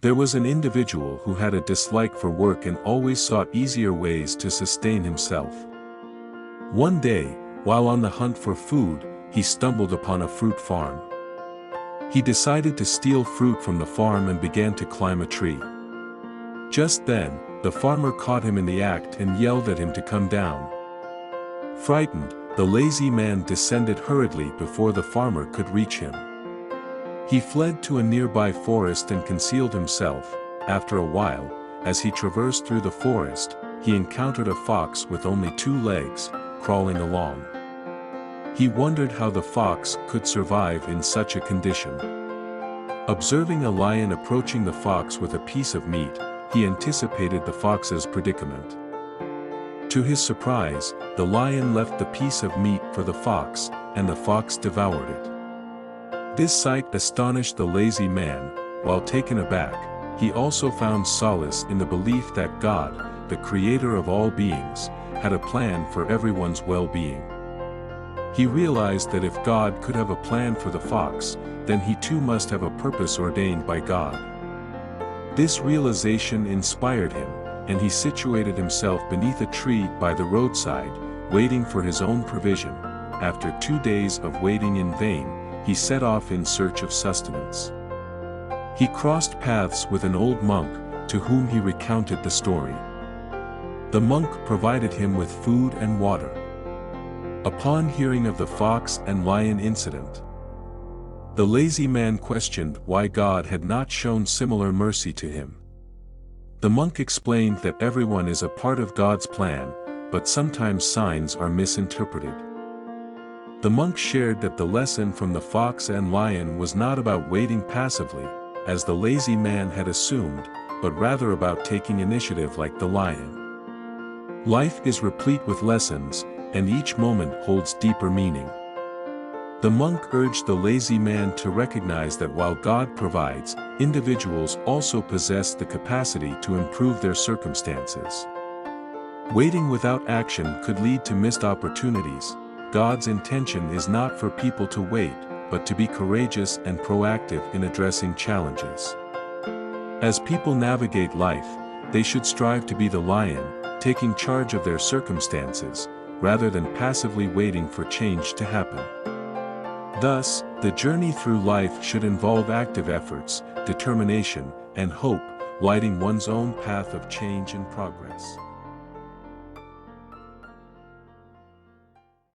There was an individual who had a dislike for work and always sought easier ways to sustain himself. One day, while on the hunt for food, he stumbled upon a fruit farm. He decided to steal fruit from the farm and began to climb a tree. Just then, the farmer caught him in the act and yelled at him to come down. Frightened, the lazy man descended hurriedly before the farmer could reach him. He fled to a nearby forest and concealed himself. After a while, as he traversed through the forest, he encountered a fox with only 2 legs, crawling along. He wondered how the fox could survive in such a condition. Observing a lion approaching the fox with a piece of meat, he anticipated the fox's predicament. To his surprise, the lion left the piece of meat for the fox, and the fox devoured it. This sight astonished the lazy man. While taken aback, he also found solace in the belief that God, the creator of all beings, had a plan for everyone's well-being. He realized that if God could have a plan for the fox, then he too must have a purpose ordained by God. This realization inspired him, and he situated himself beneath a tree by the roadside, waiting for his own provision. After 2 days of waiting in vain, he set off in search of sustenance. He crossed paths with an old monk, to whom he recounted the story. The monk provided him with food and water. Upon hearing of the fox and lion incident, the lazy man questioned why God had not shown similar mercy to him. The monk explained that everyone is a part of God's plan, but sometimes signs are misinterpreted. The monk shared that the lesson from the fox and lion was not about waiting passively, as the lazy man had assumed, but rather about taking initiative like the lion. Life is replete with lessons, and each moment holds deeper meaning. The monk urged the lazy man to recognize that while God provides, individuals also possess the capacity to improve their circumstances. Waiting without action could lead to missed opportunities. God's intention is not for people to wait, but to be courageous and proactive in addressing challenges. As people navigate life, they should strive to be the lion, taking charge of their circumstances, rather than passively waiting for change to happen. Thus, the journey through life should involve active efforts, determination, and hope, lighting one's own path of change and progress.